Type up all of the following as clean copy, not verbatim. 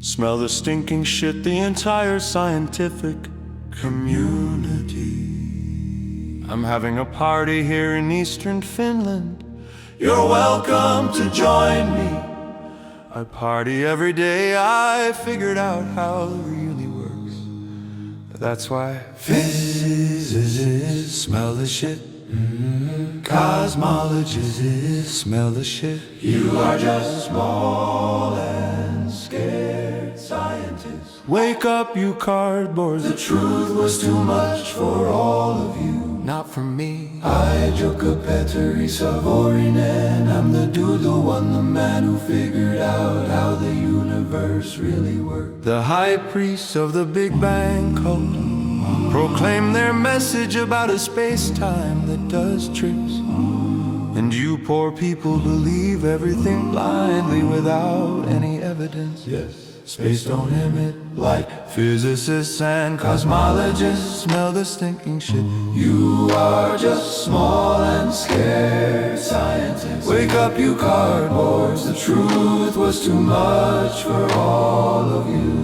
Smell the stinking shit, the entire scientific community. I'm having a party here in eastern Finland. You're welcome to join me. I party every day, I figured out how it really works. That's why physicists smell the shit. Cosmologists smell the shit. You are just small and scared scientists. Wake up, you cardboards. The truth was too much for all of you. Not for me. I Petteri Savorinen. I'm the dude, the one, the man who figured out how the universe really works. The high priests of the Big Bang cult proclaim their message about a space-time that does tricks. And you poor people believe everything blindly without any evidence. Yes, space don't emit light. Physicists and cosmologists smell the stinking shit. You are just small and scared scientists. Wake up, you cardboards. The truth was too much for all of you.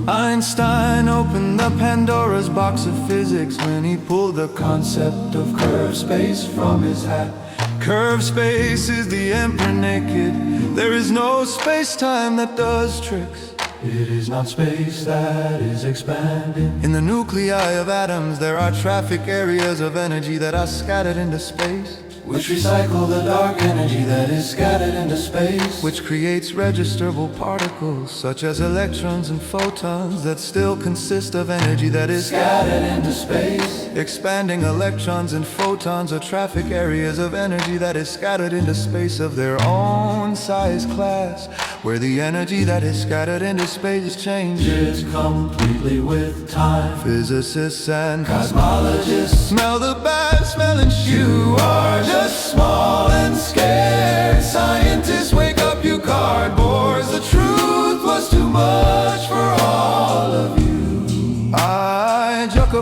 Einstein opened the Pandora's box of physics when he pulled the concept of curved space from his hat. Curved space is the emperor naked. There is no space-time that does tricks. It is not space that is expanding. In the nuclei of atoms there are traffic areas of energy that are scattered into space, which recycle the dark energy that is scattered into space, which creates registerable particles such as electrons and photons that still consist of energy that is scattered into space. Expanding electrons and photons are traffic areas of energy that is scattered into space of their own size class, where the energy that is scattered into space changes completely with time. Physicists and cosmologists smell the bad smelling shit. You are just small and scared scientists. Wake up, you cardboards. The truth was too much for all of you. I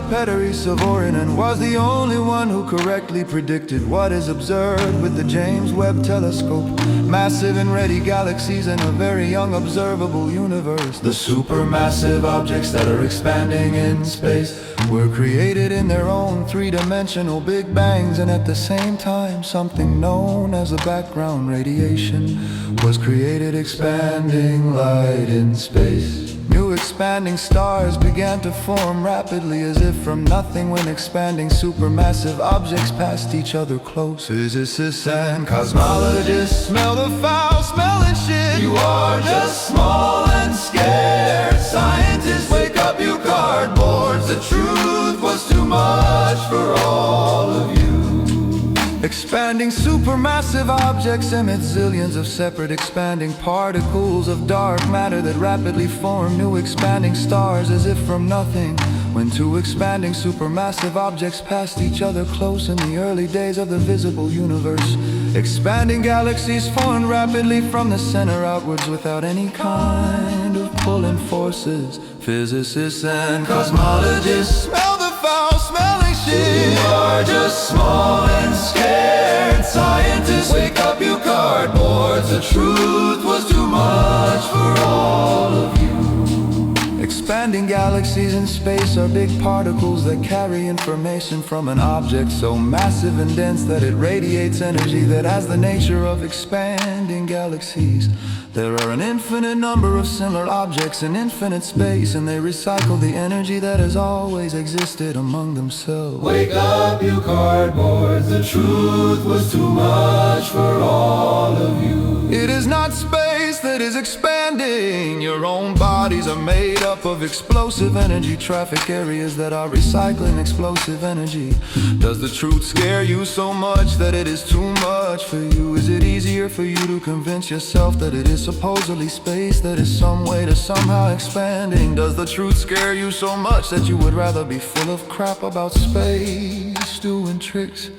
Petteri Savorinen was the only one who correctly predicted what is observed with the James Webb Telescope. Massive and ready galaxies in a very young observable universe. The supermassive objects that are expanding in space were created in their own three-dimensional big bangs, and at the same time something known as the background radiation was created, expanding light in space. New expanding stars began to form rapidly as if from nothing when expanding supermassive objects passed each other close. Physicists and cosmologists smell the foul smelling shit. You are just small and scared scientists. Wake up, you cardboards. The truth was too much for all of you. Expanding supermassive objects emit zillions of separate expanding particles of dark matter that rapidly form new expanding stars as if from nothing when two expanding supermassive objects passed each other close in the early days of the visible universe. Expanding galaxies formed rapidly from the center outwards without any kind of pulling forces. Physicists and cosmologists smell the foul smelling shit. You are just small and scared scientists. Wake up, you cardboards. The truth was too much for all of you. Expanding galaxies in space are big particles that carry information from an object so massive and dense that it radiates energy that has the nature of expanding galaxies. There are an infinite number of similar objects in infinite space, and they recycle the energy that has always existed among themselves. Wake up, you cardboards. The truth was too much for all of you. It is not space that is expanding. Your own bodies are made up of explosive energy traffic areas that are recycling explosive energy. Does the truth scare you so much that it is too much for you? Is it easier for you to convince yourself that it is supposedly space that is some way to somehow expanding? Does the truth scare you so much that you would rather be full of crap about space doing tricks?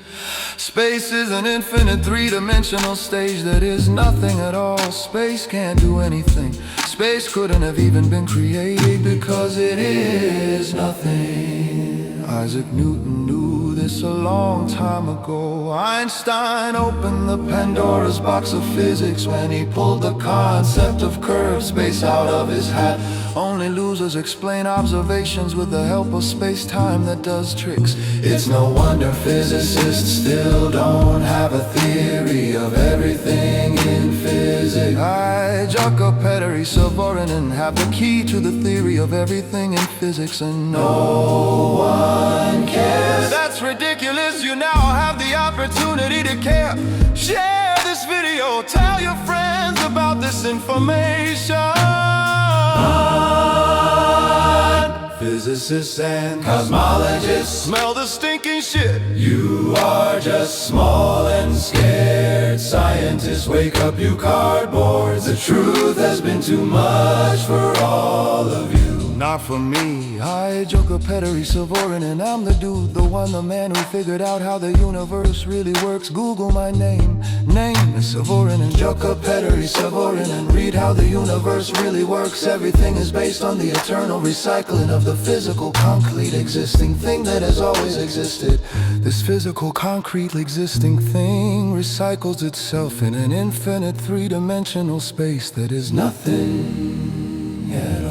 Space is an infinite three-dimensional stage that is nothing at all. Space can't do anything. Space couldn't have even been created because it is nothing. Isaac Newton knew this a long time ago. Einstein opened the Pandora's box of physics when he pulled the concept of curved space out of his hat. Only losers explain observations with the help of space-time that does tricks. It's no wonder physicists still don't have a theory of everything in physics. Jacob, Savorinen have the key to the theory of everything in physics, and no one cares. That's ridiculous, you now have the opportunity to care. Share this video, tell your friends about this information. Physicists and cosmologists smell the stinking shit. You are just small and scared. Scientists, wake up, you cardboards. The truth has been too much for all of you. Not for me. I Joker Pettery Savorinen. I'm the dude, the one, the man who figured out how the universe really works. Google my name is Savorinen. Joker Pettery Savorinen. Read how the universe really works. Everything is based on the eternal recycling of the physical concrete existing thing that has always existed. This physical concrete existing thing recycles itself in an infinite three-dimensional space that is nothing. Yeah.